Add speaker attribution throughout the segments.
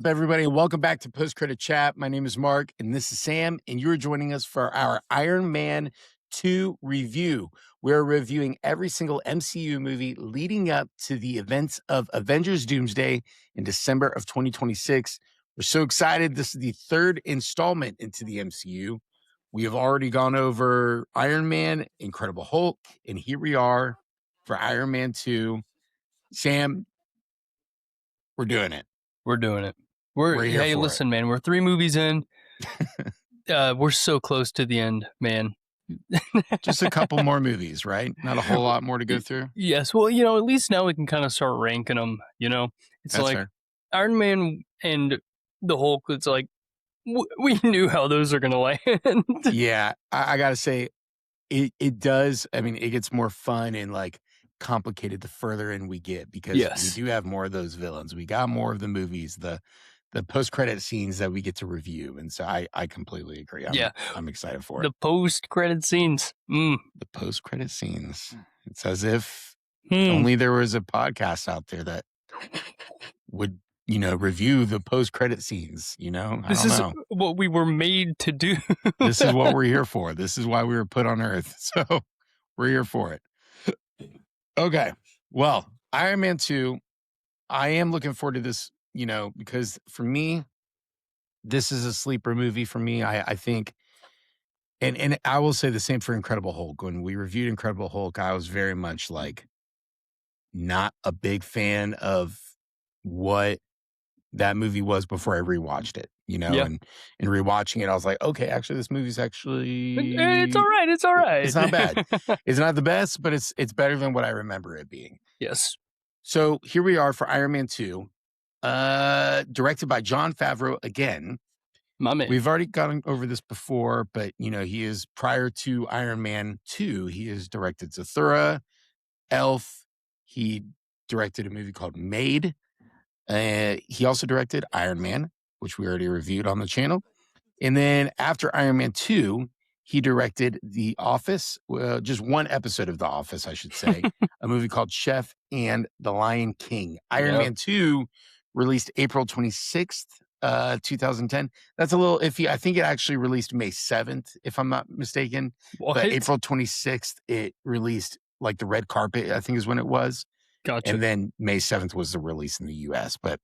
Speaker 1: Everybody, welcome back to Post Credit Chat. My name is Mark, and this is Sam, and you're joining us for our Iron Man 2 review. We're reviewing every single MCU movie leading up to the events of Avengers Doomsday in December of 2026. We're so excited. This is the third installment into the MCU. We have already gone over Iron Man, Incredible Hulk, and here we are for Iron Man 2. Sam, we're doing it.
Speaker 2: We're doing it.
Speaker 1: Hey,
Speaker 2: listen, man, we're 3 movies in. We're so close to the end, man.
Speaker 1: Just a couple more movies, right? Not a whole lot more to go through.
Speaker 2: Yes. Well, at least now we can kind of start ranking them, It's
Speaker 1: That's
Speaker 2: like
Speaker 1: fair.
Speaker 2: Iron Man and the Hulk, it's like, we knew how those are going to land.
Speaker 1: Yeah, I got to say, it does. I mean, it gets more fun and like complicated the further in we get because we do have more of those villains. We got more of the movies, the post-credit scenes that we get to review. And so I completely agree. I'm excited for it.
Speaker 2: The post-credit scenes.
Speaker 1: The post-credit scenes. It's as if only there was a podcast out there that would, review the post-credit scenes,
Speaker 2: This is what we were made to do.
Speaker 1: This is what we're here for. This is why we were put on Earth. So we're here for it. Okay. Well, Iron Man 2, I am looking forward to this, because for me, this is a sleeper movie for me. I think, and I will say the same for Incredible Hulk. When we reviewed Incredible Hulk, I was very much like not a big fan of what that movie was before I rewatched it, and rewatching it, I was like, okay, actually, this movie's actually...
Speaker 2: It's all right. It's all right.
Speaker 1: It's not bad. It's not the best, but it's better than what I remember it being.
Speaker 2: Yes.
Speaker 1: So here we are for Iron Man 2, directed by Jon Favreau again.
Speaker 2: My man.
Speaker 1: We've already gone over this before, but, he is, prior to Iron Man 2, he has directed Zathura, Elf. He directed a movie called Made. He also directed Iron Man, which we already reviewed on the channel. And then after Iron Man 2, he directed The Office, just one episode of The Office, I should say, a movie called Chef and the Lion King. Iron Man 2 released April 26th, 2010. That's a little iffy. I think it actually released May 7th, if I'm not mistaken.
Speaker 2: What?
Speaker 1: But April 26th, it released like the red carpet, I think is when it was.
Speaker 2: Gotcha.
Speaker 1: And then May 7th was the release in the U.S. But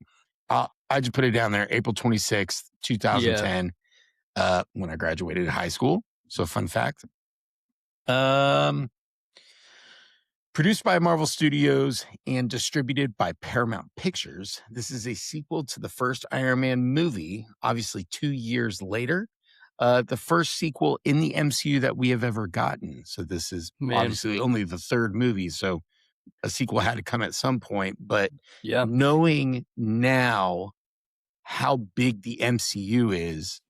Speaker 1: I just put it down there, April 26th, 2010, when I graduated high school. So fun fact. Produced by Marvel Studios and distributed by Paramount Pictures, this is a sequel to the first Iron Man movie, obviously 2 years later. The first sequel in the MCU that we have ever gotten. So this is obviously only the third movie. So a sequel had to come at some point, but knowing now how big the MCU is,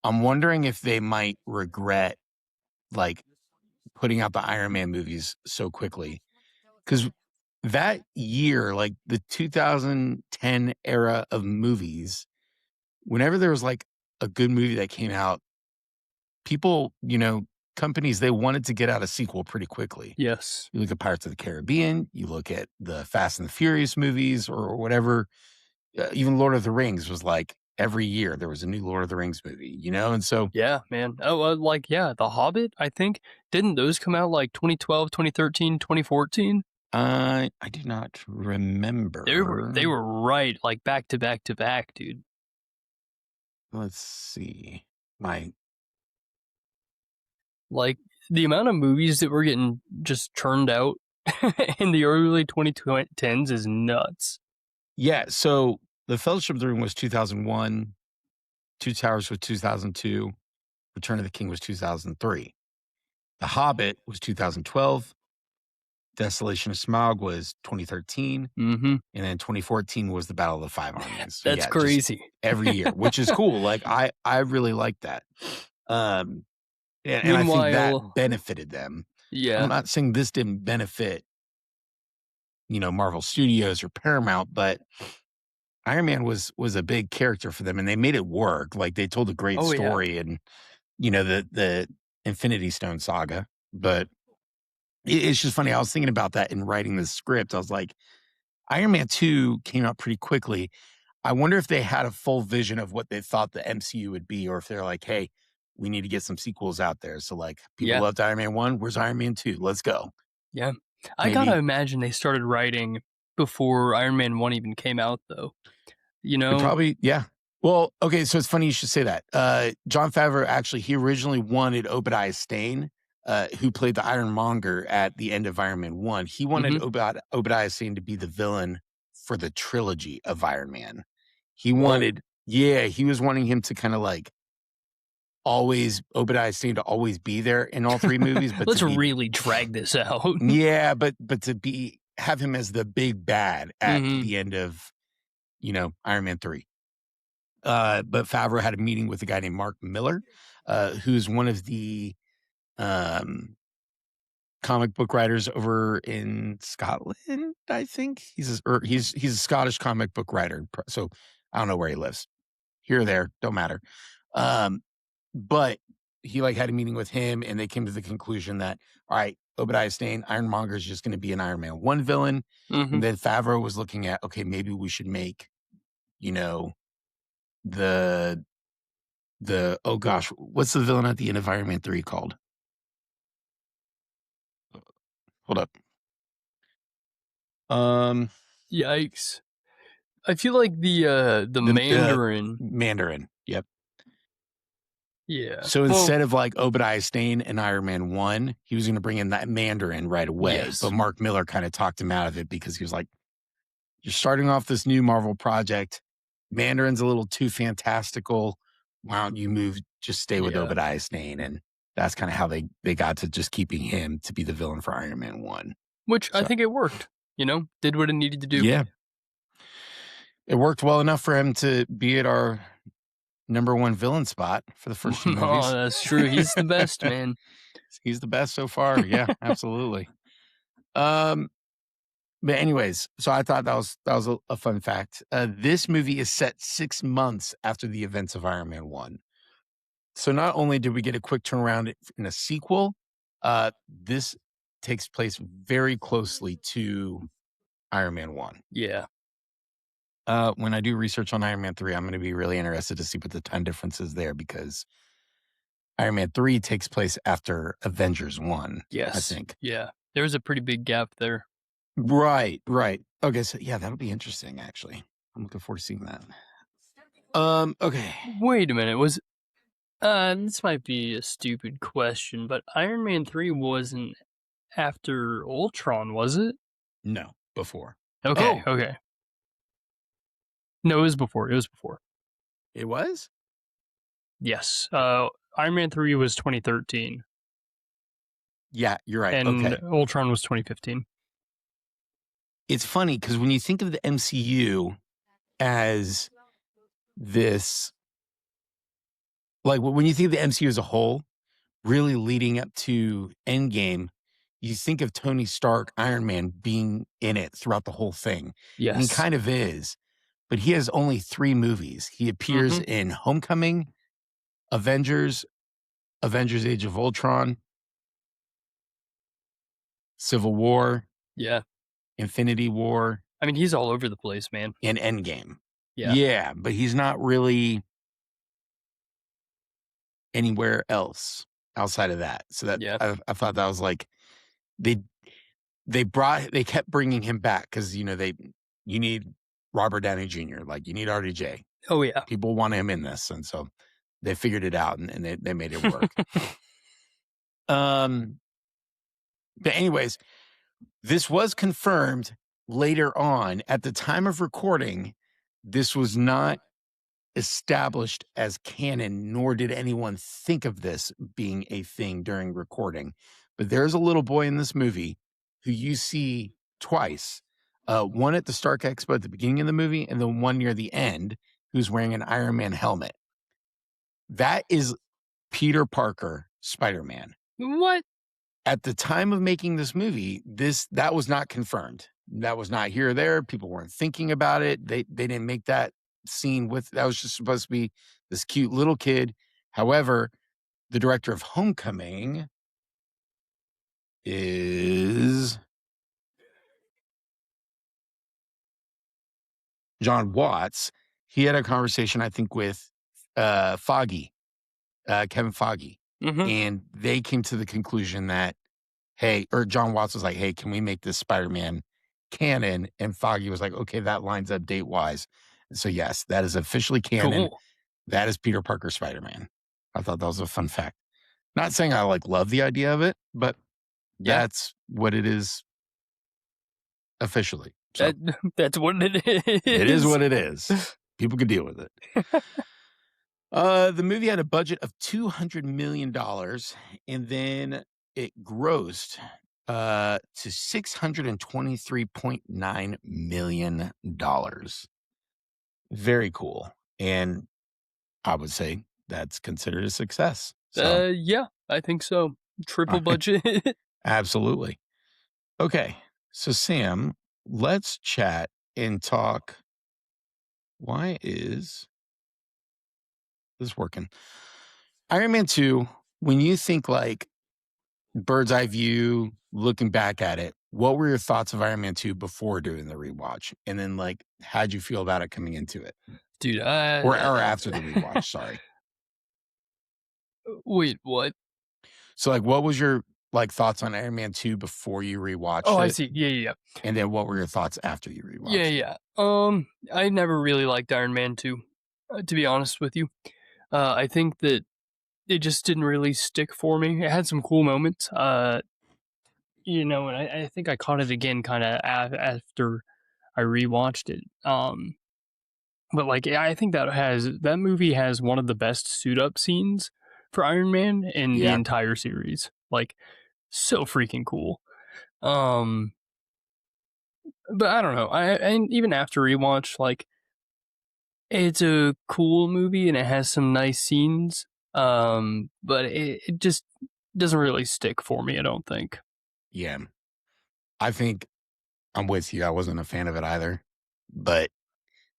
Speaker 1: I'm wondering if they might regret like putting out the Iron Man movies so quickly. Because that year, like the 2010 era of movies, whenever there was like a good movie that came out, people, companies, they wanted to get out a sequel pretty quickly.
Speaker 2: Yes.
Speaker 1: You look at Pirates of the Caribbean, you look at the Fast and the Furious movies or whatever. Even Lord of the Rings was like every year there was a new Lord of the Rings movie, and so...
Speaker 2: Yeah, man. Oh, The Hobbit, I think. Didn't those come out like 2012, 2013, 2014?
Speaker 1: I do not remember.
Speaker 2: They were right, like back to back to back, dude.
Speaker 1: Let's see.
Speaker 2: Like, the amount of movies that were getting just churned out in the early 2010s is nuts.
Speaker 1: Yeah, so The Fellowship of the Ring was 2001, Two Towers was 2002, Return of the King was 2003. The Hobbit was 2012, Desolation of Smaug was 2013, and then 2014 was the Battle of the Five Armies. So
Speaker 2: That's crazy.
Speaker 1: Every year, which is cool. Like, I really like that. And I think that benefited them.
Speaker 2: Yeah.
Speaker 1: I'm not saying this didn't benefit, Marvel Studios or Paramount, but Iron Man was a big character for them, and they made it work. Like, they told a great story, and the Infinity Stone saga. But it's just funny. I was thinking about that in writing the script. I was like, Iron Man 2 came out pretty quickly. I wonder if they had a full vision of what they thought the MCU would be, or if they're like, hey, we need to get some sequels out there. So, like, people
Speaker 2: Yeah.
Speaker 1: loved Iron Man 1. Where's Iron Man 2? Let's go.
Speaker 2: Yeah. I
Speaker 1: Maybe.
Speaker 2: gotta imagine they started writing before Iron Man 1 even came out, though. You
Speaker 1: It
Speaker 2: know?
Speaker 1: probably, yeah. Well, okay, so it's funny you should say that. Jon Favreau, actually, he originally wanted Obadiah Stane, who played the Ironmonger at the end of Iron Man 1. He wanted Obadiah Stane to be the villain for the trilogy of Iron Man. He wanted, he was wanting him to kind of like Obadiah Stane to always be there in all three movies. But
Speaker 2: Let's really drag this out.
Speaker 1: Yeah, but to have him as the big bad at the end of, Iron Man 3. But Favreau had a meeting with a guy named Mark Miller, who's one of the comic book writers over in Scotland, I think. He's a Scottish comic book writer. So I don't know where he lives. Here or there, don't matter. But he had a meeting with him, and they came to the conclusion that, all right, Obadiah Stane, Ironmonger is just going to be an Iron Man 1 villain. And then Favreau was looking at, okay, maybe we should make, the oh gosh, what's the villain at the end of Iron Man 3 called? Hold up.
Speaker 2: Yikes. I feel like the Mandarin.
Speaker 1: Mandarin, yep.
Speaker 2: Yeah.
Speaker 1: So instead of Obadiah Stane and Iron Man 1, he was going to bring in that Mandarin right away.
Speaker 2: Yes.
Speaker 1: But Mark Miller kind of talked him out of it because he was like, you're starting off this new Marvel project. Mandarin's a little too fantastical. Why don't you just stay with Obadiah Stane? And that's kind of how they got to just keeping him to be the villain for Iron Man 1.
Speaker 2: Which I think it worked, did what it needed to do.
Speaker 1: Yeah. It worked well enough for him to be at our number 1 villain spot for the first 2 movies.
Speaker 2: Oh, that's true. He's the best, man.
Speaker 1: He's the best so far. Yeah, absolutely. But anyways, so I thought that was a fun fact. This movie is set 6 months after the events of Iron Man 1. So not only did we get a quick turnaround in a sequel, this takes place very closely to Iron Man 1.
Speaker 2: Yeah.
Speaker 1: When I do research on Iron Man 3, I'm going to be really interested to see what the time difference is there, because Iron Man 3 takes place after Avengers 1,
Speaker 2: Yes.
Speaker 1: I think.
Speaker 2: Yeah. There was a pretty big gap there.
Speaker 1: Right. Okay, so yeah, that'll be interesting, actually. I'm looking forward to seeing that. Okay.
Speaker 2: Wait a minute. This might be a stupid question, but Iron Man 3 wasn't after Ultron, was it?
Speaker 1: No, before.
Speaker 2: Okay, okay. No, it was before.
Speaker 1: It was?
Speaker 2: Yes. Iron Man 3 was 2013.
Speaker 1: Yeah, you're right.
Speaker 2: And
Speaker 1: okay.
Speaker 2: Ultron was 2015.
Speaker 1: It's funny because when you think of the MCU as this, when you think of the MCU as a whole, really leading up to Endgame, you think of Tony Stark, Iron Man, being in it throughout the whole thing.
Speaker 2: Yes.
Speaker 1: And he kind of is, but he has only 3 movies. He appears in Homecoming, Avengers, Age of Ultron, Civil War.
Speaker 2: Yeah.
Speaker 1: Infinity War.
Speaker 2: I mean, he's all over the place, man.
Speaker 1: And Endgame.
Speaker 2: Yeah.
Speaker 1: Yeah, but he's not really anywhere else outside of that. So that I thought that was they kept bringing him back because you need Robert Downey Jr. You need RDJ.
Speaker 2: Oh yeah,
Speaker 1: people want him in this, and so they figured it out and they made it work. But anyways, this was confirmed later on. At the time of recording, this was not established as canon, nor did anyone think of this being a thing during recording. But there's a little boy in this movie who you see twice. One at the Stark Expo at the beginning of the movie, and then one near the end, who's wearing an Iron Man helmet. That is Peter Parker, Spider-Man.
Speaker 2: What?
Speaker 1: At the time of making this movie, that was not confirmed. That was not here or there. People weren't thinking about it. They didn't make that scene that was just supposed to be this cute little kid. However, the director of Homecoming is John Watts, he had a conversation, I think, with Foggy, Kevin Foggy,
Speaker 2: Mhm.
Speaker 1: and they came to the conclusion that, hey, or John Watts was like, hey, can we make this Spider-Man canon? And Foggy was like, okay, that lines up date wise. So yes, that is officially canon.
Speaker 2: Cool.
Speaker 1: That is Peter Parker Spider-Man. I thought that was a fun fact. Not saying I like love the idea of it, but
Speaker 2: Yeah.
Speaker 1: that's what it is officially. So
Speaker 2: That that's what it is.
Speaker 1: it is what it is. People can deal with it. The movie had a budget of $200 million, and then it grossed to $623.9 million. Very cool. And I would say that's considered a success. So,
Speaker 2: Yeah, I think so. Triple budget.
Speaker 1: absolutely. Okay. So, Sam, let's chat and talk. Why is this working? Iron Man 2, when you think like bird's eye view, looking back at it, what were your thoughts of Iron Man 2 before doing the rewatch? And then, like, how'd you feel about it coming into it?
Speaker 2: Dude,
Speaker 1: Or after the rewatch, sorry.
Speaker 2: wait, what?
Speaker 1: So, like, what was your, like, thoughts on Iron Man 2 before you rewatched
Speaker 2: Oh, I
Speaker 1: it?
Speaker 2: see. Yeah, yeah, yeah.
Speaker 1: And then what were your thoughts after you
Speaker 2: Yeah,
Speaker 1: rewatched it?
Speaker 2: yeah. I never really liked Iron Man 2, to be honest with you. I think that it just didn't really stick for me. It had some cool moments, and I think I caught it again kinda after I rewatched it. But, like, I think that movie has one of the best suit up scenes for Iron Man in the
Speaker 1: Yeah.
Speaker 2: entire series. Like, so freaking cool. Um, but I don't know. And even after rewatch, like, it's a cool movie and it has some nice scenes. But it just doesn't really stick for me, I don't think.
Speaker 1: Yeah. I think I'm with you. I wasn't a fan of it either. But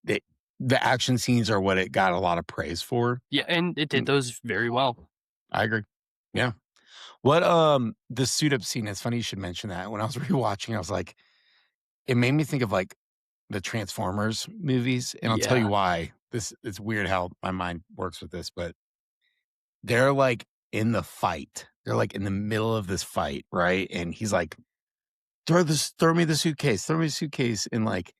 Speaker 1: the, the action scenes are what it got a lot of praise for.
Speaker 2: Yeah, and it did
Speaker 1: Mm,
Speaker 2: those very well.
Speaker 1: I agree. Yeah. What the suit up scene, it's funny you should mention that. When I was rewatching, I was like, it made me think of like the Transformers movies, and I'll tell you
Speaker 2: Yeah.
Speaker 1: why. This it's weird how my mind works with this, but they're like in the fight. They're like in the middle of this fight, right? And he's like, throw me the suitcase, throw me the suitcase, and like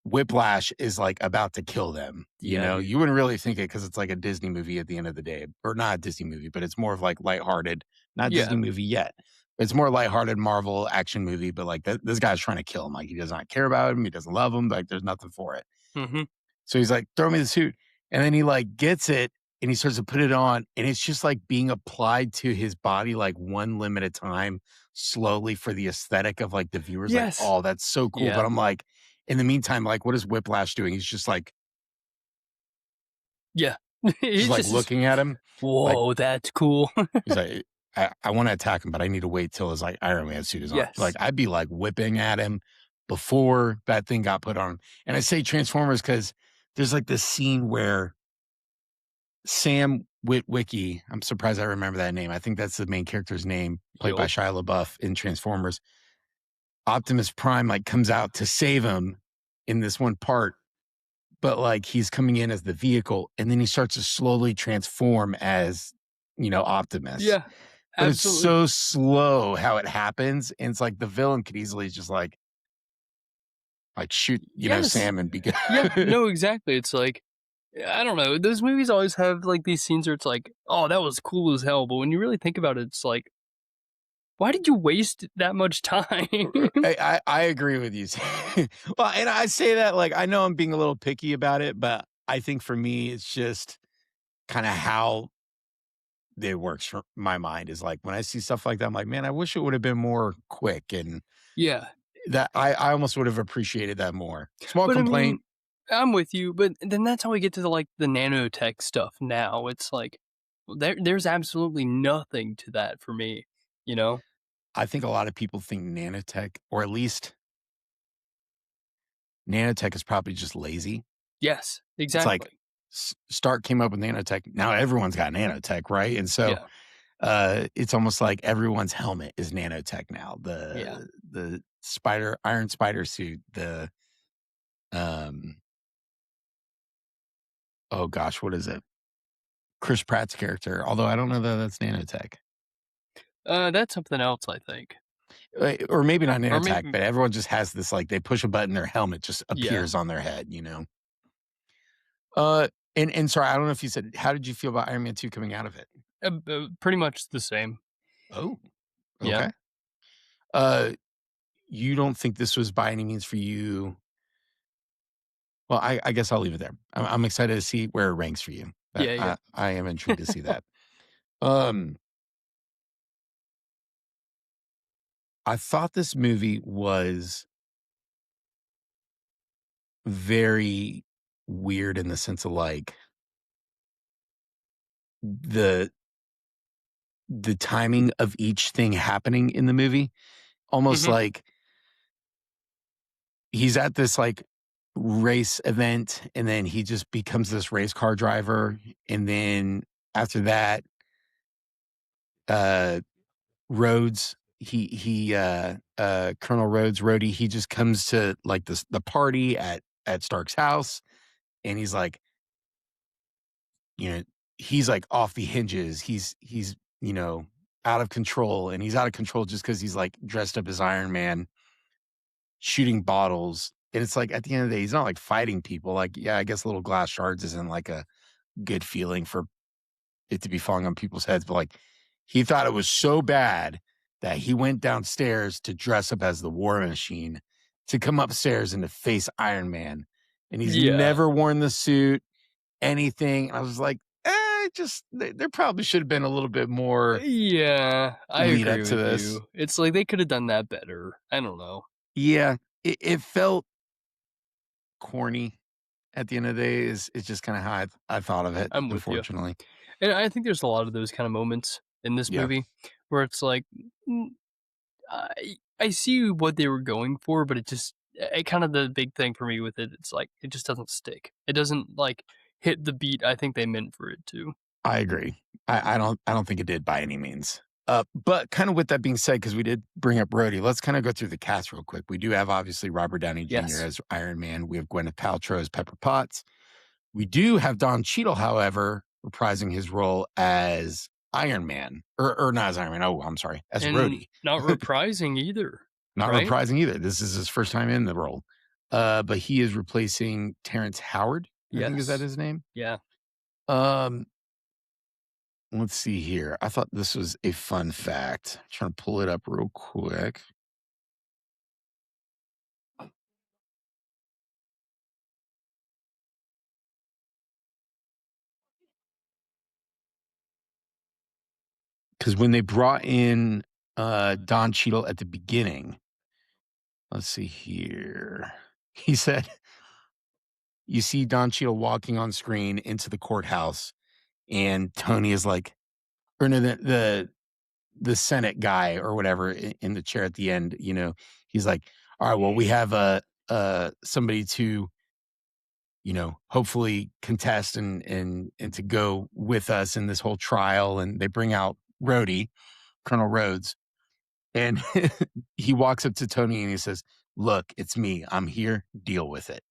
Speaker 1: Whiplash is like about to kill them. You
Speaker 2: Yeah,
Speaker 1: know,
Speaker 2: dude.
Speaker 1: you wouldn't really think it because it's like a Disney movie at the end of the day, or not a Disney movie, but it's more of like lighthearted, not
Speaker 2: Yeah.
Speaker 1: Disney movie yet. It's more lighthearted Marvel action movie, but like this guy's trying to kill him. Like he does not care about him. He doesn't love him. Like there's nothing for it.
Speaker 2: Mhm.
Speaker 1: So he's like, throw me the suit. And then he like gets it and he starts to put it on. And it's just like being applied to his body like one limb at a time, slowly for the aesthetic of like the viewers. Like,
Speaker 2: Yes.
Speaker 1: oh, that's so cool.
Speaker 2: Yeah.
Speaker 1: But I'm like, in the meantime, like, what is Whiplash doing? He's
Speaker 2: Yeah.
Speaker 1: just
Speaker 2: It's
Speaker 1: like
Speaker 2: just
Speaker 1: looking at him. Like,
Speaker 2: whoa, that's cool.
Speaker 1: he's like, I want to attack him, but I need to wait till his like Iron Man suit is on. Like,
Speaker 2: Yes.
Speaker 1: I'd be like whipping at him before that thing got put on. And I say Transformers because there's like this scene where Sam Witwicky, I'm surprised I remember that name. I think that's the main character's name, played by
Speaker 2: Yup.
Speaker 1: Shia LaBeouf in Transformers. Optimus Prime like comes out to save him in this one part, but like he's coming in as the vehicle, and then he starts to slowly transform as Optimus.
Speaker 2: Yeah.
Speaker 1: But it's
Speaker 2: Absolutely.
Speaker 1: so slow how it happens, and it's like the villain could easily just like shoot
Speaker 2: Yes.
Speaker 1: Sam and be good.
Speaker 2: Yeah. No, exactly. It's like I don't know. Those movies always have like these scenes where it's like, oh, that was cool as hell. But when you really think about it, it's like, why did you waste that much time?
Speaker 1: I agree with you. Well, and I say that like I know I'm being a little picky about it, but I think for me it's just kind of how it works for my mind is like when I see stuff like that, I'm like, man, I wish it would have been more quick, and
Speaker 2: Yeah.
Speaker 1: that I almost would have appreciated that more. Small
Speaker 2: But I
Speaker 1: complaint.
Speaker 2: mean, I'm with you. But then that's how we get to the nanotech stuff now. It's like, there's absolutely nothing to that for me, you know?
Speaker 1: I think a lot of people think nanotech, or at least nanotech is probably just lazy.
Speaker 2: Yes,
Speaker 1: It's like
Speaker 2: exactly.
Speaker 1: Stark came up with nanotech. Now everyone's got nanotech, right? And so
Speaker 2: Yeah.
Speaker 1: it's almost like everyone's helmet is nanotech now.
Speaker 2: Yeah.
Speaker 1: The iron spider suit, the um oh gosh, what is it? Chris Pratt's character, although I don't know that that's nanotech.
Speaker 2: That's something else, I think.
Speaker 1: Or maybe not
Speaker 2: Or
Speaker 1: nanotech,
Speaker 2: maybe
Speaker 1: but everyone just has this, like, they push a button, their helmet just
Speaker 2: yeah.
Speaker 1: appears on their head, you know? Uh, and sorry, I don't know if you said how did you feel about Iron Man 2 coming out of it?
Speaker 2: Pretty much the same.
Speaker 1: Oh,
Speaker 2: Yeah.
Speaker 1: okay. You don't think this was by any means for you. Well, I guess I'll leave it there. I'm excited to see where it ranks for you.
Speaker 2: Yeah, yeah.
Speaker 1: I am intrigued to see that. Um, I thought this movie was very weird in the sense of, like, the the timing of each thing happening in the movie, almost
Speaker 2: Mhm.
Speaker 1: like he's at this, like, race event, and then he just becomes this race car driver, and then after that, uh, Rhodes, Colonel Rhodes, Rhodey, he just comes to, like, the party at Stark's house, and he's like, you know, he's, like, off the hinges. He's, you know, out of control, and he's out of control just because he's, like, dressed up as Iron Man, shooting bottles, and it's like, at the end of the day, he's not, like, fighting people, like, yeah, I guess little glass shards isn't, like, a good feeling for it to be falling on people's heads, but, like, he thought it was so bad that he went downstairs to dress up as the War Machine to come upstairs and to face Iron Man, and he's
Speaker 2: Yeah.
Speaker 1: never worn the suit, anything, and I was like, just there probably should have been a little bit more
Speaker 2: Yeah, I
Speaker 1: lead up
Speaker 2: agree
Speaker 1: to
Speaker 2: with
Speaker 1: this.
Speaker 2: you. It's like they could have done that better. I don't know.
Speaker 1: Yeah, it felt corny at the end of the day is just kinda how I thought of it,
Speaker 2: I'm with you.
Speaker 1: unfortunately.
Speaker 2: And I think there's a lot of those kind of moments in this
Speaker 1: Yeah,
Speaker 2: movie where it's like, mm, I see what they were going for, but it just it kind of the big thing for me with it. It's like it just doesn't stick. It doesn't like hit the beat I think they meant for it to.
Speaker 1: I agree. I don't think it did by any means. But kinda with that being said, because we did bring up Rhodey, let's kinda go through the cast real quick. We do have, obviously, Robert Downey Jr.
Speaker 2: Yes,
Speaker 1: as Iron Man. We have Gwyneth Paltrow as Pepper Potts. We do have Don Cheadle, however, reprising his role as Iron Man, or not as Iron Man, oh, I'm sorry, as
Speaker 2: and
Speaker 1: Rhodey.
Speaker 2: not reprising either,
Speaker 1: Not
Speaker 2: right?
Speaker 1: reprising either. This is his first time in the role. But he is replacing Terrence Howard, I think is that
Speaker 2: Yes.
Speaker 1: his name?
Speaker 2: Yeah.
Speaker 1: Um, let's see here. I thought this was a fun fact. Trying to pull it up real quick. Because when they brought in Don Cheadle at the beginning, let's see here. He said, you see Don Cheadle walking on screen into the courthouse, and Tony is like, or no, the Senate guy or whatever in the chair at the end, you know, he's like, all right, well, we have somebody to, you know, hopefully contest and to go with us in this whole trial. And they bring out Rhodey, Colonel Rhodes, and he walks up to Tony and he says, look, it's me. I'm here. Deal with it.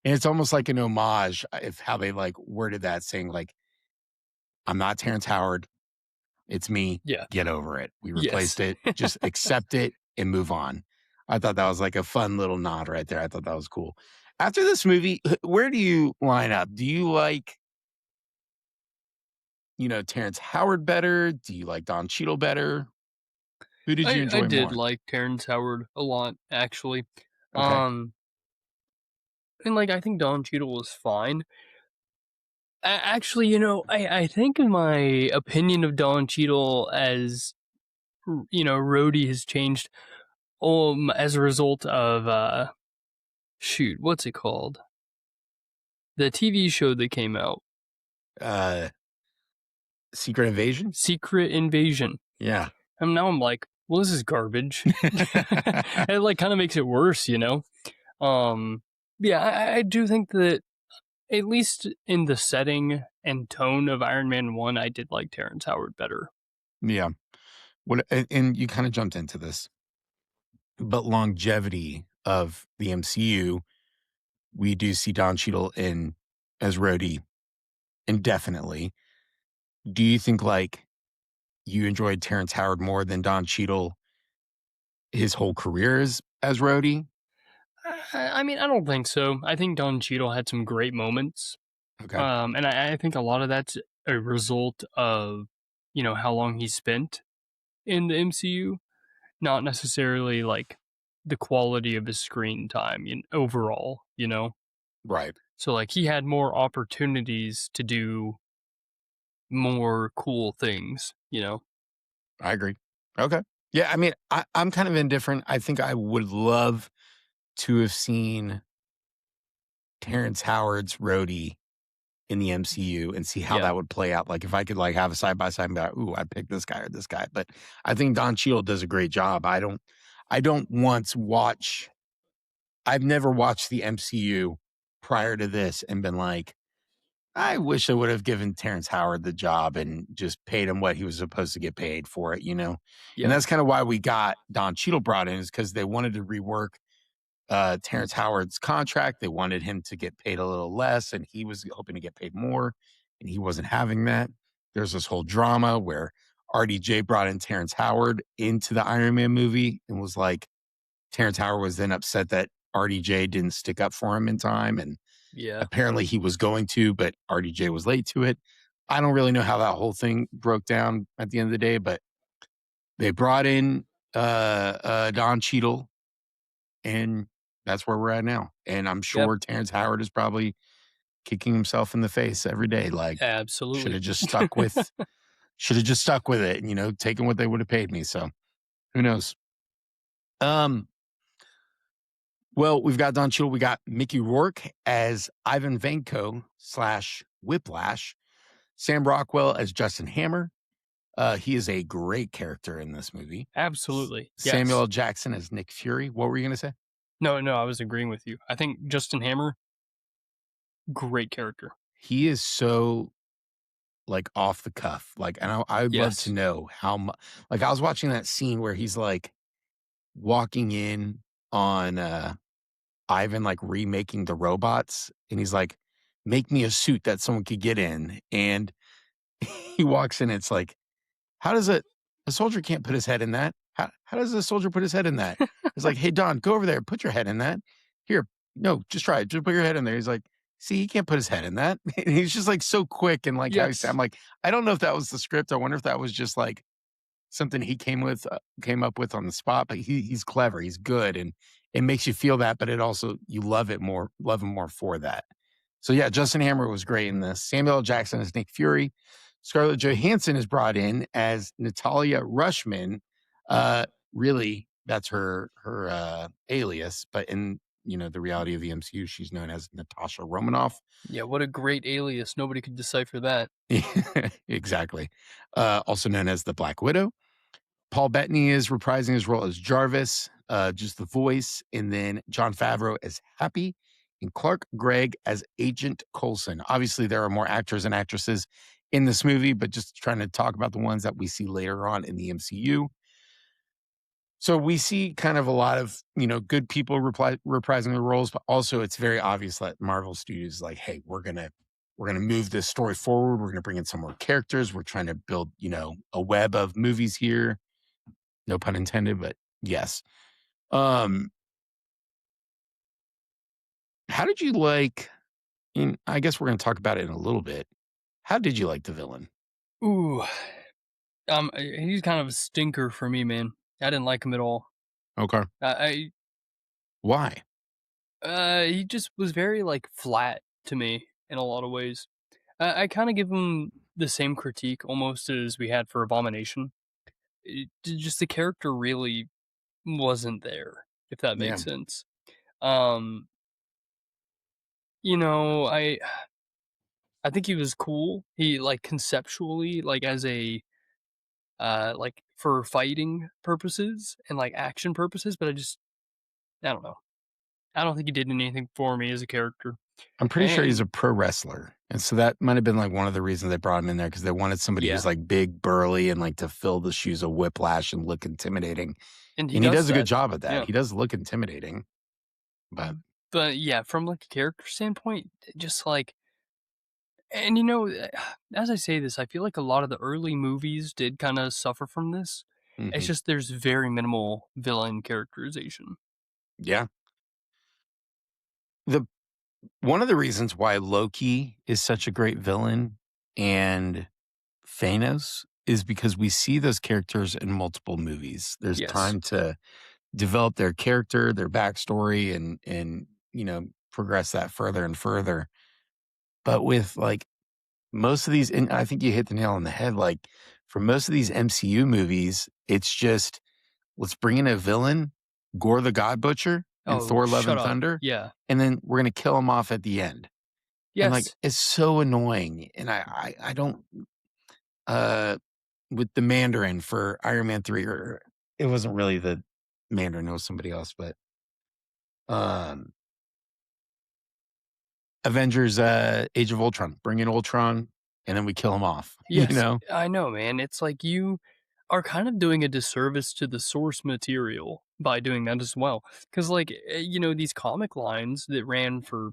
Speaker 1: And it's almost like an homage if how they like worded that, saying like, I'm not Terrence Howard. It's me.
Speaker 2: Yeah.
Speaker 1: Get over it. We
Speaker 2: Yes.
Speaker 1: replaced it. Just accept it and move on. I thought that was like a fun little nod right there. I thought that was cool. After this movie, where do you line up? Do you like, you know, Terrence Howard better? Do you like Don Cheadle better? Who did you
Speaker 2: I
Speaker 1: enjoy
Speaker 2: did
Speaker 1: more?
Speaker 2: like Terrence Howard a lot, actually.
Speaker 1: Okay.
Speaker 2: Um, and like I think Don Cheadle was fine. Actually, I think my opinion of Don Cheadle as Rhodey has changed as a result of shoot, what's it called? The TV show that came out,
Speaker 1: Uh, Secret Invasion?
Speaker 2: Secret Invasion.
Speaker 1: Yeah.
Speaker 2: And now I'm like, well, this is garbage. It like kind of makes it worse, you know. Um, yeah, I do think that at least in the setting and tone of Iron Man 1, I did like Terrence Howard better.
Speaker 1: Yeah. What and you kind of jumped into this, but longevity of the MCU, we do see Don Cheadle in as Rhodey indefinitely. Do you think, like, you enjoyed Terrence Howard more than Don Cheadle his whole career as Rhodey?
Speaker 2: I mean, I don't think so. I think Don Cheadle had some great moments,
Speaker 1: Okay.
Speaker 2: and I think a lot of that's a result of how long he spent in the MCU, not necessarily like the quality of his screen time overall.
Speaker 1: Right.
Speaker 2: So like he had more opportunities to do more cool things.
Speaker 1: I agree. Okay. Yeah, I mean, I'm kind of indifferent. I think I would love to have seen Terrence Howard's Rhodey in the MCU and see how
Speaker 2: Yeah.
Speaker 1: that would play out. Like, if I could, like, have a side by side and be like, "Ooh, I picked this guy or this guy." But I think Don Cheadle does a great job. I don't once watch I've never watched the MCU prior to this and been like, "I wish I would have given Terrence Howard the job and just paid him what he was supposed to get paid for it," you know? And
Speaker 2: Yeah.
Speaker 1: that's kinda why we got Don Cheadle brought in, is because they wanted to rework Terrence Howard's contract. They wanted him to get paid a little less, and he was hoping to get paid more, and he wasn't having that. There's this whole drama where RDJ brought in Terrence Howard into the Iron Man movie and was like, Terrence Howard was then upset that RDJ didn't stick up for him in time, and
Speaker 2: Yeah.
Speaker 1: apparently he was going to, but RDJ was late to it. I don't really know how that whole thing broke down at the end of the day, but they brought in Don Cheadle, and that's where we're at now. And I'm
Speaker 2: Yep.
Speaker 1: sure Terrence Howard is probably kicking himself in the face every day. Like, should
Speaker 2: Absolutely.
Speaker 1: have just stuck with, should have just stuck with it, taken what they would have paid me. So who knows? Um, well, we've got Don Cheadle. We got Mickey Rourke as Ivan Vanko / Whiplash. Sam Rockwell as Justin Hammer. He is a great character in this movie.
Speaker 2: Absolutely.
Speaker 1: Samuel
Speaker 2: Yes.
Speaker 1: L. Jackson as Nick Fury. What were you going to say?
Speaker 2: No, I was agreeing with you. I think Justin Hammer, great character.
Speaker 1: He is so, like, off the cuff. Like, and I'd love to
Speaker 2: Yes.
Speaker 1: know how much. Like, I was watching that scene where he's like walking in on Ivan, like remaking the robots, and he's like, "Make me a suit that someone could get in." And he walks in, it's like, how does a soldier can't put his head in that? How does a soldier put his head in that? It's like, "Hey, Don, go over there, put your head in that. Here, no, just try it. Just put your head in there." He's like, "See, he can't put his head in that." And he's just like so quick and like how he said, I'm
Speaker 2: Yes.
Speaker 1: like, I don't know if that was the script. I wonder if that was just like something he came up with on the spot. But he's clever. He's good, and it makes you feel that. But it also, you love him more for that. So yeah, Justin Hammer was great in this. Samuel L. Jackson as Nick Fury. Scarlett Johansson is brought in as Natalia Rushman. Really, that's her alias, but in the reality of the MCU, she's known as Natasha Romanoff.
Speaker 2: Yeah, what a great alias. Nobody could decipher that.
Speaker 1: Exactly. Also known as the Black Widow. Paul Bettany is reprising his role as Jarvis, just the voice, and then Jon Favreau as Happy, and Clark Gregg as Agent Coulson. Obviously, there are more actors and actresses in this movie, but just trying to talk about the ones that we see later on in the MCU. So we see kind of a lot of good people reprising their roles, but also it's very obvious that Marvel Studios is like, hey, we're gonna move this story forward. We're gonna bring in some more characters. We're trying to build a web of movies here. No pun intended, but yes. Um, how did you like? I guess we're going to talk about it in a little bit. How did you like the villain?
Speaker 2: Ooh. He's kind of a stinker for me, man. I didn't like him at all.
Speaker 1: Okay,
Speaker 2: I
Speaker 1: why?
Speaker 2: he just was very like flat to me in a lot of ways. I kind of give him the same critique almost as we had for Abomination. Just the character really wasn't there, if that
Speaker 1: Yeah,
Speaker 2: makes sense. Um, you know, I think he was cool. He like conceptually, like as a like for fighting purposes and like action purposes, but I don't know. I don't think he did anything for me as a character.
Speaker 1: I'm pretty sure he's
Speaker 2: And
Speaker 1: a pro wrestler, and so that might have been like one of the reasons they brought him in there, because they wanted somebody
Speaker 2: yeah,
Speaker 1: who's like big, burly, and like to fill the shoes of Whiplash and look intimidating.
Speaker 2: and he
Speaker 1: And he
Speaker 2: does
Speaker 1: does a good
Speaker 2: that.
Speaker 1: job at that.
Speaker 2: Yeah.
Speaker 1: He does look intimidating, but
Speaker 2: But yeah, from like a character standpoint, just like And as I say this, I feel like a lot of the early movies did kind of suffer from this. It's
Speaker 1: Mhm.
Speaker 2: just there's very minimal villain characterization.
Speaker 1: Yeah. The One of the reasons why Loki is such a great villain and Thanos is because we see those characters in multiple movies. There's
Speaker 2: Yes.
Speaker 1: time to develop their character, their backstory, and progress that further and further. But with like most of these, and I think you hit the nail on the head. Like for most of these MCU movies, it's just let's bring in a villain, Gore the God Butcher in
Speaker 2: Oh,
Speaker 1: Thor: Love
Speaker 2: shut
Speaker 1: and
Speaker 2: up.
Speaker 1: Thunder,
Speaker 2: Yeah.
Speaker 1: and then we're gonna kill him off at the end. And like
Speaker 2: Yes.
Speaker 1: it's so annoying. And I don't uh with the Mandarin for Iron Man 3, or it wasn't really the Mandarin, it was somebody else, but um Avengers Age of Ultron. Bring in Ultron and then we kill him off, you
Speaker 2: Yes.
Speaker 1: know?
Speaker 2: I know, man. It's like you are kind of doing a disservice to the source material by doing that as well. Because, like, these comic lines that ran for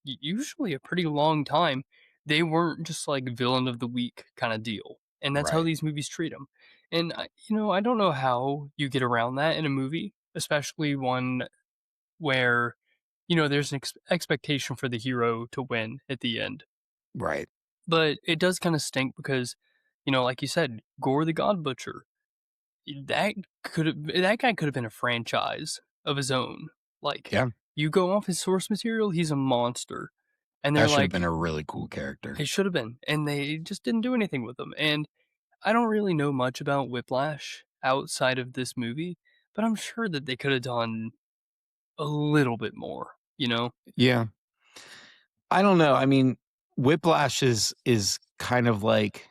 Speaker 2: usually a pretty long time, they weren't just like villain of the week kind of deal. And that's how
Speaker 1: Right.
Speaker 2: these movies treat them. And, I don't know how you get around that in a movie, especially one where, there's an expectation for the hero to win at the end.
Speaker 1: Right.
Speaker 2: But it does kinda stink because, like you said, Gore the God Butcher, that guy could have been a franchise of his own. Like,
Speaker 1: Yeah.
Speaker 2: you go off his source material, he's a monster. And they're
Speaker 1: That should have been
Speaker 2: like,
Speaker 1: a really cool character.
Speaker 2: "It should have been," and they just didn't do anything with him, and I don't really know much about Whiplash outside of this movie, but I'm sure that they could have done a little bit more, you know?
Speaker 1: Yeah. I don't know. I mean, Whiplash is kind of like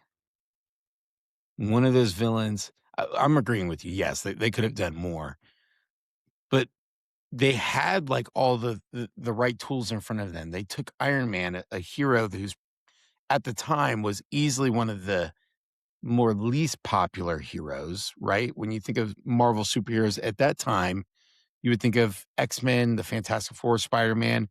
Speaker 1: one of those villains. I'm agreeing with you. Yes, they could have done more, but they had like all the right tools in front of them. They took Iron Man, a hero who's at the time was easily one of the more least popular heroes, right? When you think of Marvel superheroes at that time, you would think of X-Men, the Fantastic Four, Spider-Man,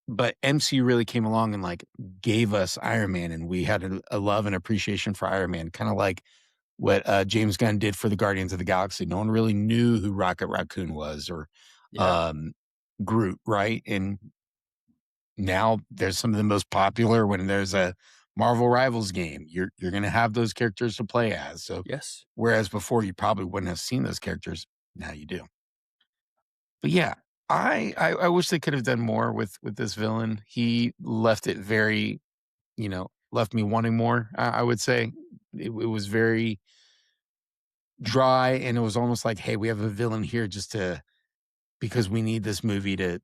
Speaker 1: but MCU really came along and like gave us Iron Man, and we had a love and appreciation for Iron Man, kind of like what James Gunn did for the Guardians of the Galaxy. No one really knew who Rocket Raccoon was or
Speaker 2: Yeah.
Speaker 1: um, Groot, right? And now there's some of the most popular when there's a Marvel Rivals game. You're going to have those characters to play as. So
Speaker 2: Yes.
Speaker 1: whereas before you probably wouldn't have seen those characters, now you do. But yeah, I wish they could have done more with this villain. He left it very, left me wanting more. I would say it was very dry, and it was almost like, hey, we have a villain here just to because we need this movie to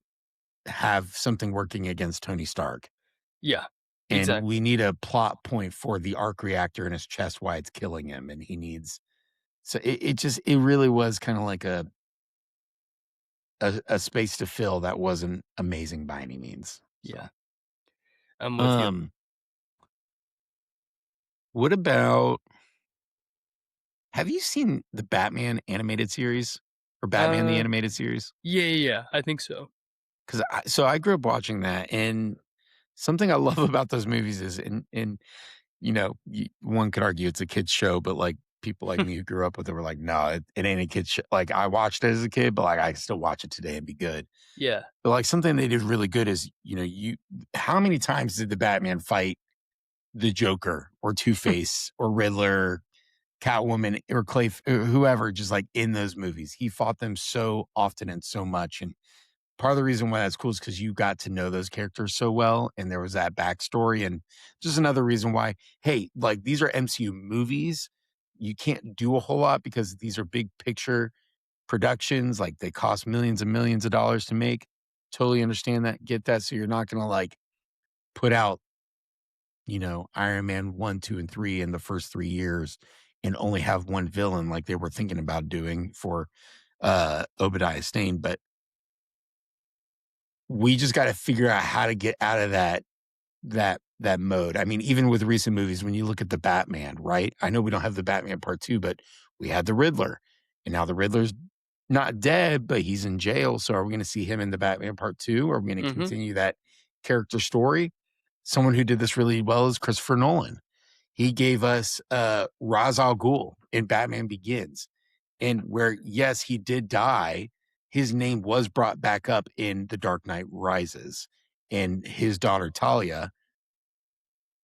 Speaker 1: have something working against Tony Stark.
Speaker 2: Yeah.
Speaker 1: And we
Speaker 2: Exactly.
Speaker 1: need a plot point for the arc reactor in his chest, why it's killing him, and he needs so it really was kinda like a space to fill that wasn't amazing by any means, so,
Speaker 2: Yeah. I'm with you.
Speaker 1: um, what about have you seen the Batman animated series or Batman the
Speaker 2: Uh,
Speaker 1: Animated Series?
Speaker 2: yeah, yeah, yeah, I think so.
Speaker 1: 'Cause I grew up watching that, and something I love about those movies is one could argue it's a kid's show, but, like, people like me who grew up with it were like, "No, it ain't a kid's show." Like, I watched it as a kid, but, like, I can still watch it today and be good.
Speaker 2: Yeah.
Speaker 1: But, like, something they did really good is, you how many times did the Batman fight the Joker or Two-Face or Riddler, Catwoman, or or whoever just, like, in those movies? He fought them so often and so much, and part of the reason why that's cool is because you got to know those characters so well, and there was that backstory, and just another reason why, hey, like, these are MCU movies. You can't do a whole lot because these are big picture productions, like, they cost millions and millions of dollars to make. Totally understand that, get that, so you're not gonna, like, put out, Iron Man 1, 2, and 3 in the first 3 years and only have 1 villain like they were thinking about doing for, Obadiah Stane, but we just gotta figure out how to get out of that mode. I mean, even with recent movies, when you look at the Batman, right? I know we don't have the Batman Part 2, but we had the Riddler, and now the Riddler's not dead, but he's in jail, so are we gonna see him in the Batman Part 2? Are we gonna
Speaker 2: Mhm.
Speaker 1: continue that character story? someone who did this really well is Christopher Nolan. He gave us Ra's al Ghul in Batman Begins, and where, yes, he did die, his name was brought back up in The Dark Knight Rises, and his daughter Talia,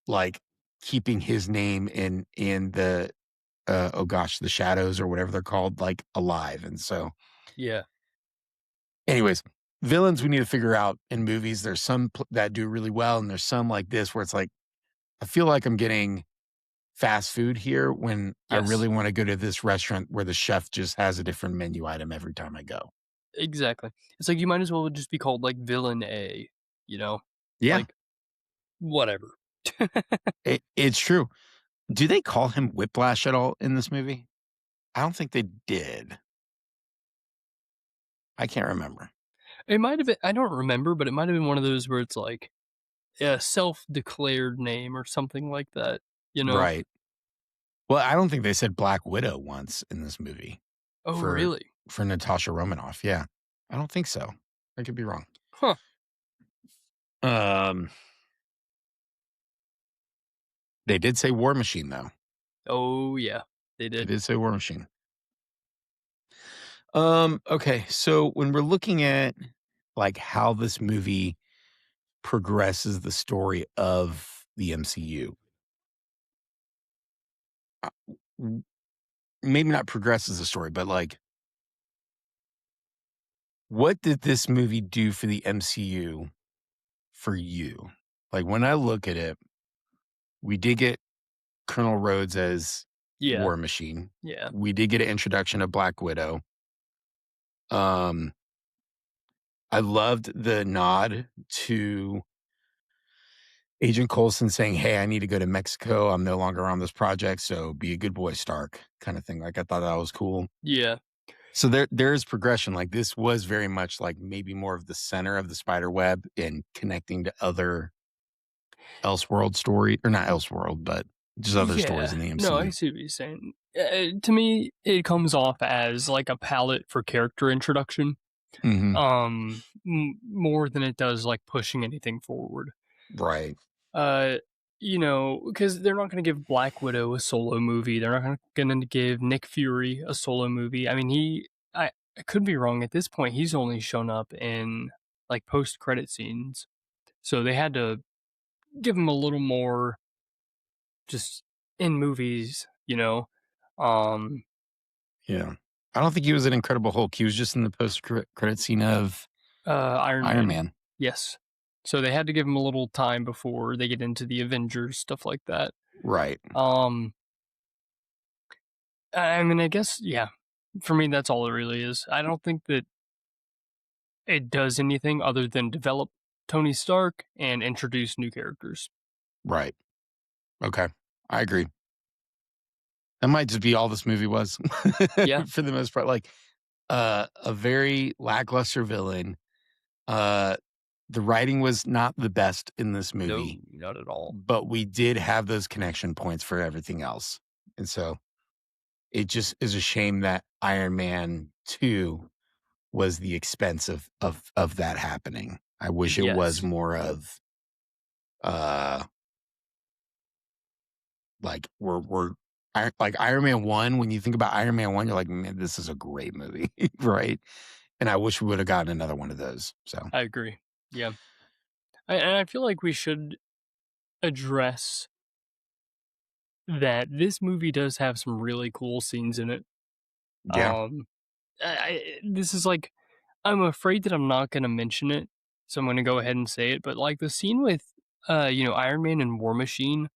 Speaker 1: like, keeping his name in the oh gosh, the shadows or whatever they're called, like, alive. And so,
Speaker 2: Yeah.
Speaker 1: anyways, villains we need to figure out in movies. There's some that do really well, and there's some like this where it's like, I feel like I'm getting fast food here when I
Speaker 2: Yes.
Speaker 1: really want to go to this restaurant where the chef just has a different menu item every time I go.
Speaker 2: Exactly. It's like you might as well just be called like Villain A, you know?
Speaker 1: Yeah,
Speaker 2: Like whatever.
Speaker 1: it's true. Do they call him Whiplash at all in this movie? I don't think they did. I can't remember.
Speaker 2: It might have been, I don't remember, but it might have been one of those where it's like a self-declared name or something like that, you know?
Speaker 1: Right. Well, I don't think they said Black Widow once in this movie
Speaker 2: Oh,
Speaker 1: for
Speaker 2: really?
Speaker 1: Natasha Romanoff. Yeah. I don't think so. I could be wrong.
Speaker 2: Huh.
Speaker 1: Um, they did say War Machine though.
Speaker 2: Oh, yeah. They
Speaker 1: They
Speaker 2: did.
Speaker 1: did say War Machine. Okay, so when we're looking at like how this movie progresses the story of the MCU, uh, maybe not progresses the story, but like, what did this movie do for the MCU for you? Like, when I look at it, we did get Colonel Rhodes as
Speaker 2: Yeah.
Speaker 1: War Machine.
Speaker 2: Yeah.
Speaker 1: We did get an introduction of Black Widow. Um, I loved the nod to Agent Coulson saying, "Hey, I need to go to Mexico. I'm no longer on this project, so be a good boy, Stark," kind of thing. Like, I thought that was cool.
Speaker 2: Yeah.
Speaker 1: So there's progression. Like, this was very much like maybe more of the center of the spider web and connecting to other Elseworld story, or not Elseworld, but just other stories
Speaker 2: Yeah.
Speaker 1: in the
Speaker 2: No, I
Speaker 1: MCU.
Speaker 2: see what you're saying. To me, it comes off as like a palette for character introduction,
Speaker 1: Mhm.
Speaker 2: more than it does like pushing anything forward.
Speaker 1: Right.
Speaker 2: Uh, you know, because they're not going to give Black Widow a solo movie. They're not going to give Nick Fury a solo movie. I mean, I could be wrong at this point. He's only shown up in like post credit scenes, so they had to give him a little more just in movies. You know, um,
Speaker 1: Yeah. I don't think he was an Incredible Hulk. He was just in the post-credit scene of
Speaker 2: Iron
Speaker 1: Iron
Speaker 2: Man.
Speaker 1: Man.
Speaker 2: Yes. So they had to give him a little time before they get into the Avengers stuff like that.
Speaker 1: Right.
Speaker 2: Um, I mean, I guess, yeah. For me, that's all it really is. I don't think that it does anything other than develop Tony Stark and introduce new characters.
Speaker 1: Right. Okay. I agree. That might just be all this movie was
Speaker 2: Yeah.
Speaker 1: for the most part. Like, a very lackluster villain. Uh, the writing was not the best in this
Speaker 2: No,
Speaker 1: movie,
Speaker 2: not at all.
Speaker 1: but we did have those connection points for everything else. And so it just is a shame that Iron Man 2 was the expense of that happening. I wish it was
Speaker 2: Yes.
Speaker 1: more of uh like like Iron Man 1, when you think about Iron Man 1, you're like, man, this is a great movie, right? And I wish we would have gotten another one of those. So
Speaker 2: I agree. Yeah. And I feel like we should address that this movie does have some really cool scenes in it.
Speaker 1: yeah.
Speaker 2: Um, this is like, I'm afraid that I'm not gonna mention it, so I'm gonna go ahead and say it. But like the scene with, Iron Man and War Machine,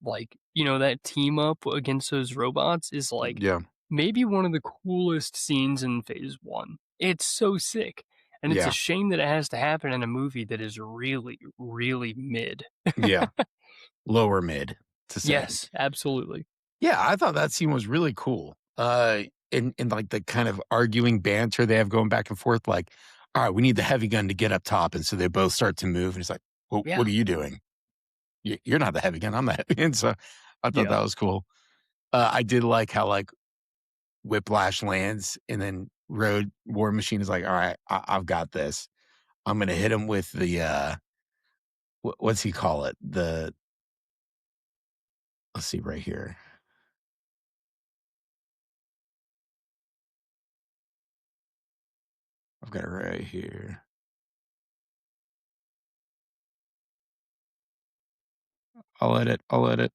Speaker 2: like that team up against those robots is like
Speaker 1: Yeah.
Speaker 2: maybe one of the coolest scenes in Phase One. It's so sick, and it's a
Speaker 1: Yeah.
Speaker 2: shame that it has to happen in a movie that is really, really mid.
Speaker 1: Yeah. Lower mid to say.
Speaker 2: Yes, absolutely.
Speaker 1: Yeah, I thought that scene was really cool. In like the kind of arguing banter they have going back and forth, like, all right, we need the heavy gun to get up top. And so they both start to move. And it's like, well,
Speaker 2: Yeah,
Speaker 1: what are you doing? You're not the heavy gun. I'm the heavy gun. So I thought
Speaker 2: yeah,
Speaker 1: that was cool. I did like how like Whiplash lands and then War Machine is like, all right, I've got this. I'm going to hit him with what's he call it? Let's see right here. I've got it right here. I'll edit. It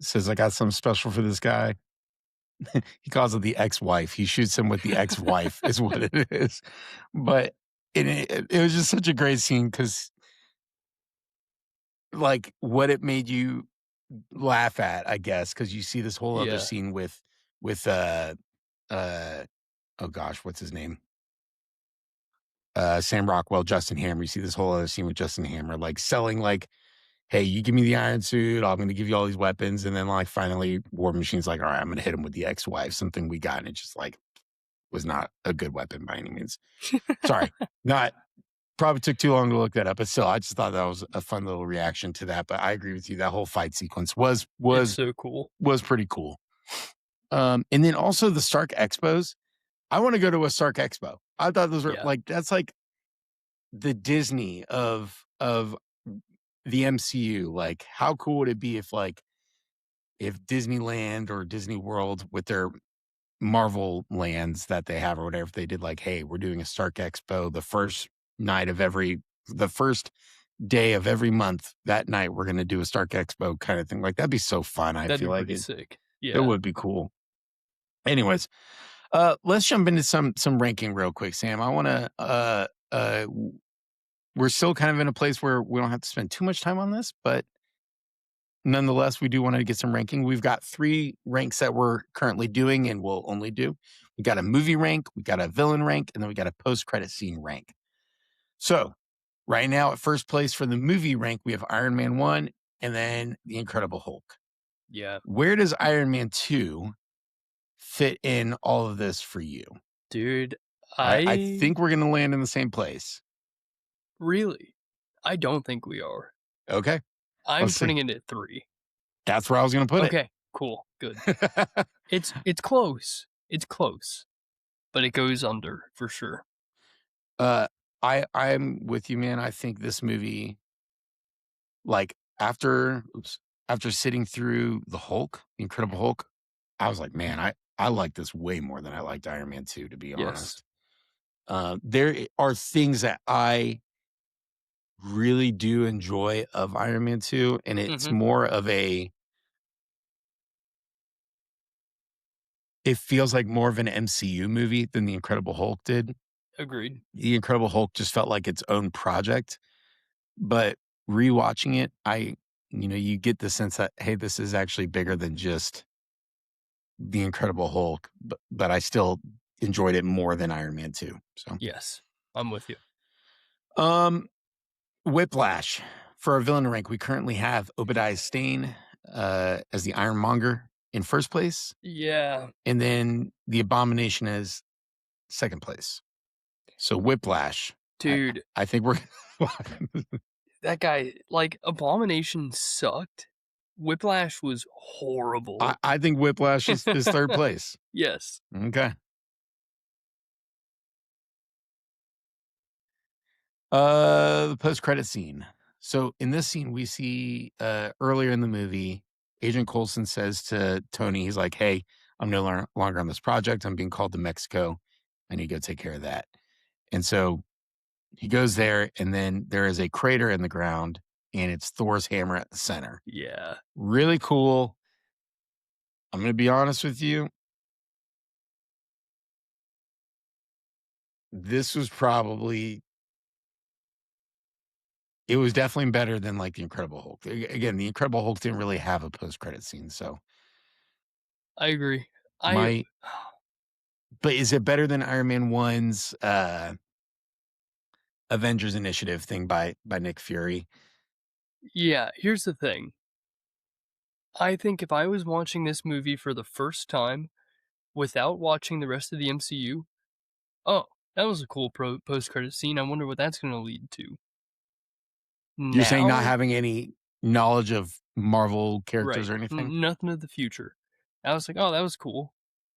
Speaker 1: says I got something special for this guy. He calls it the ex-wife. He shoots him with the ex-wife is what it is. But it was just such a great scene because like what it made you laugh at, I guess, because you see this whole other
Speaker 2: Yeah.
Speaker 1: scene with uh oh gosh, what's his name? Sam Rockwell, Justin Hammer. You see this whole other scene with Justin Hammer, like selling like, hey, you give me the iron suit, I'm gonna give you all these weapons. And then like finally War Machine's like, all right, I'm gonna hit him with the ex-wife, something we got, and it just like was not a good weapon by any means. Sorry. Not probably took too long to look that up, but still, I just thought that was a fun little reaction to that. But I agree with you. That whole fight sequence was
Speaker 2: It's so cool.
Speaker 1: pretty cool. And then also the Stark Expos. I want to go to a Stark Expo. I thought those were
Speaker 2: Yeah.
Speaker 1: like that's like the Disney of the MCU. Like, how cool would it be if Disneyland or Disney World with their Marvel lands that they have or whatever, if they did like, hey, we're doing a Stark Expo the first day of every month, that night we're going to do a Stark Expo kind of thing. Like, that'd be so fun. I
Speaker 2: That'd
Speaker 1: feel
Speaker 2: be
Speaker 1: like
Speaker 2: pretty sick.
Speaker 1: it
Speaker 2: Yeah.
Speaker 1: would be cool. Anyways, let's jump into some ranking real quick, Sam. I want to we're still kind of in a place where we don't have to spend too much time on this, but nonetheless, we do want to get some ranking. We've got 3 ranks that we're currently doing and we'll only do. We got a movie rank, we got a villain rank, and then we got a post-credit scene rank. So right now at first place for the movie rank, we have Iron Man 1 and then The Incredible Hulk.
Speaker 2: Yeah.
Speaker 1: Where does Iron Man 2 fit in all of this for you?
Speaker 2: Dude,
Speaker 1: I think we're going to land in the same place.
Speaker 2: really, I don't think we are.
Speaker 1: Okay.
Speaker 2: I'm
Speaker 1: Let's see.
Speaker 2: putting it at 3.
Speaker 1: That's where I was going to put
Speaker 2: Okay, cool, good.
Speaker 1: it.
Speaker 2: It's close. It's close, but it goes under for sure.
Speaker 1: I'm with you, man. I think this movie, like after sitting through the Hulk, the Incredible Hulk, I was like, man, I like this way more than I liked Iron Man 2, to be
Speaker 2: Yes.
Speaker 1: honest. There are things that I really do enjoy of Iron Man 2, and it's
Speaker 2: Mhm.
Speaker 1: more of it feels like more of an MCU movie than The Incredible Hulk did.
Speaker 2: Agreed.
Speaker 1: The Incredible Hulk just felt like its own project, but rewatching it, you get the sense that, hey, this is actually bigger than just The Incredible Hulk, but I still enjoyed it more than Iron Man 2. So,
Speaker 2: Yes, I'm with you.
Speaker 1: um, Whiplash. For our villain rank, we currently have Obadiah Stane as the Ironmonger in first place,
Speaker 2: Yeah,
Speaker 1: and then the Abomination as second place. So Whiplash,
Speaker 2: dude,
Speaker 1: I think we're
Speaker 2: that guy, like, Abomination sucked. Whiplash was horrible.
Speaker 1: I think Whiplash is third place.
Speaker 2: Yes.
Speaker 1: Okay. The post-credit scene. So in this scene, we see earlier in the movie, Agent Coulson says to Tony, he's like, hey, I'm no longer on this project. I'm being called to Mexico. I need to go take care of that. And so he goes there, and then there is a crater in the ground, and it's Thor's hammer at the center.
Speaker 2: Yeah.
Speaker 1: Really cool. I'm going to be honest with you. This was probably it was definitely better than like The Incredible Hulk. Again, The Incredible Hulk didn't really have a post-credit scene, so
Speaker 2: I agree. I
Speaker 1: my but is it better than Iron Man 1's Avengers Initiative thing by Nick Fury?
Speaker 2: yeah, here's the thing. I think if I was watching this movie for the first time without watching the rest of the MCU, oh, that was a cool post-credit scene. I wonder what that's gonna lead to.
Speaker 1: You're saying not
Speaker 2: Now
Speaker 1: having any knowledge of Marvel characters
Speaker 2: right,
Speaker 1: or anything?
Speaker 2: nothing of the future. I was like, "Oh, that was cool."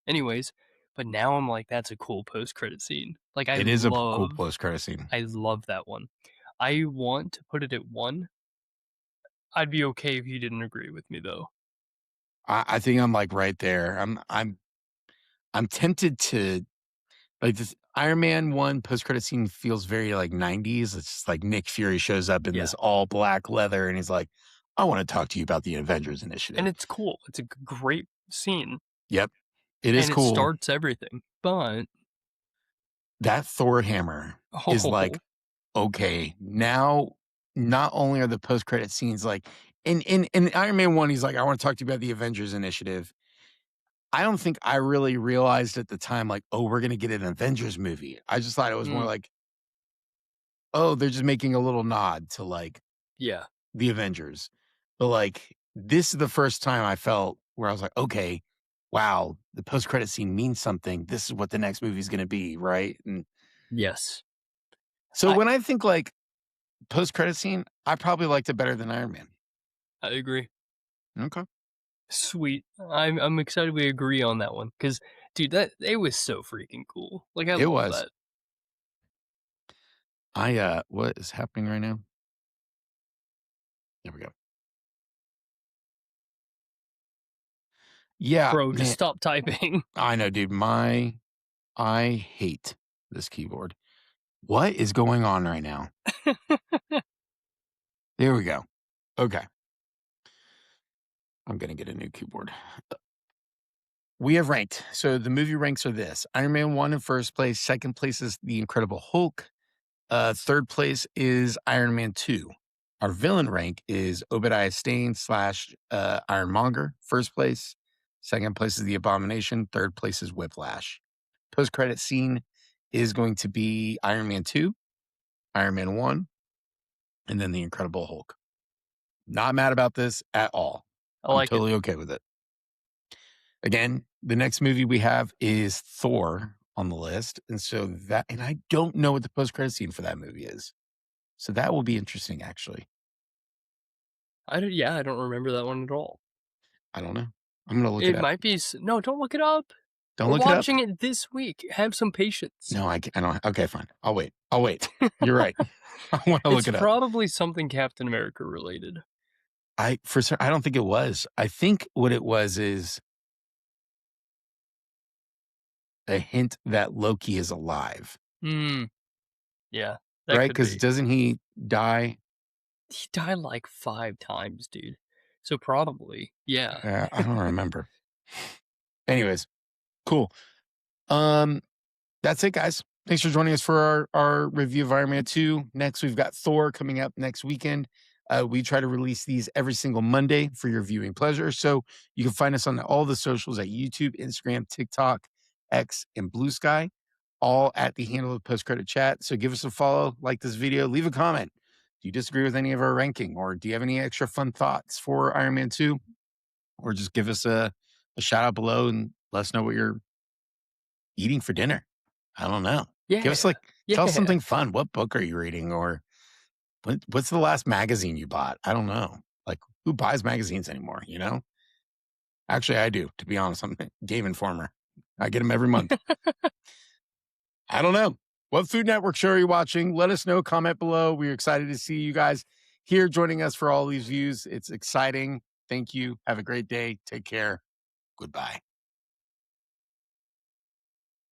Speaker 2: Anyways, but now I'm like, "That's a cool post-credit scene." Like,
Speaker 1: It is a cool post-credit scene.
Speaker 2: I love that one. I want to put it at 1. I'd be okay if you didn't agree with me, though.
Speaker 1: I think I'm like right there. I'm tempted to like this Iron Man 1 post-credit scene feels very like 90s. It's just like Nick Fury shows up in
Speaker 2: Yeah.
Speaker 1: this all black leather and he's like, I want to talk to you about the Avengers
Speaker 2: And
Speaker 1: Initiative.
Speaker 2: it's cool. It's a great scene.
Speaker 1: Yep. It is
Speaker 2: And
Speaker 1: cool.
Speaker 2: it starts everything. But
Speaker 1: That Thor hammer is like, okay, now not only are the post-credit scenes like in Iron Man 1, he's like, I want to talk to you about the Avengers Initiative. I don't think I really realized at the time, like, oh, we're gonna get an Avengers movie. I just thought it was more like, oh, they're just making a little nod to like
Speaker 2: yeah.
Speaker 1: the Avengers. But like this is the first time I felt where I was like, okay, wow, the post-credit scene means something. This is what the next movie is gonna be, right? And
Speaker 2: Yes.
Speaker 1: so
Speaker 2: I
Speaker 1: when I think like post-credit scene, I probably liked it better than Iron Man.
Speaker 2: I agree.
Speaker 1: Okay.
Speaker 2: Sweet. I'm excited we agree on that one because, dude, that it was so freaking cool. Like I
Speaker 1: It
Speaker 2: love
Speaker 1: was.
Speaker 2: that.
Speaker 1: What is happening right now? There we go. Yeah,
Speaker 2: Bro,
Speaker 1: man.
Speaker 2: just stop typing.
Speaker 1: I know, dude. I hate this keyboard. What is going on right now? There we go. Okay. I'm going to get a new keyboard. We have ranked. So the movie ranks are this: Iron Man 1 in first place. Second place is The Incredible Hulk. Third place is Iron Man 2. Our villain rank is Obadiah Stane / Ironmonger. First place. Second place is The Abomination. Third place is Whiplash. Post-credit scene is going to be Iron Man 2, Iron Man 1, and then The Incredible Hulk. Not mad about this at all.
Speaker 2: I like
Speaker 1: I'm totally okay with it. Again, the next movie we have is Thor on the list. And so and I don't know what the post-credit scene for that movie is. So that will be interesting, actually.
Speaker 2: I don't remember that one at all.
Speaker 1: I don't know. I'm going to look it up.
Speaker 2: Might be. No, don't look it up.
Speaker 1: Don't
Speaker 2: We're
Speaker 1: look it up.
Speaker 2: watching it this week. Have some patience.
Speaker 1: No, I don't. Okay, fine. I'll wait. You're right. I want to look it up.
Speaker 2: It's probably something Captain America related.
Speaker 1: I don't think it was. I think what it was is a hint that Loki is alive.
Speaker 2: Yeah.
Speaker 1: Right? Because doesn't he die?
Speaker 2: He died like 5 times, dude. So probably, yeah.
Speaker 1: I don't remember. Anyways, cool. That's it, guys. Thanks for joining us for our review of Iron Man 2. Next, we've got Thor coming up next weekend. We try to release these every single Monday for your viewing pleasure. So you can find us on all the socials at YouTube, Instagram, TikTok, X, and Blue Sky, all at the handle of Post Credit Chat. So give us a follow, like this video, leave a comment. Do you disagree with any of our ranking, or do you have any extra fun thoughts for Iron Man 2? Or just give us a shout out below and let us know what you're eating for dinner. I don't know.
Speaker 2: Yeah.
Speaker 1: Give us tell us something fun. What book are you reading? Or what's the last magazine you bought? I don't know. Like, who buys magazines anymore, you know? Actually, I do, to be honest. I'm a Game Informer. I get them every month. I don't know. What Food Network show are you watching? Let us know. Comment below. We're excited to see you guys here joining us for all these views. It's exciting. Thank you. Have a great day. Take care. Goodbye.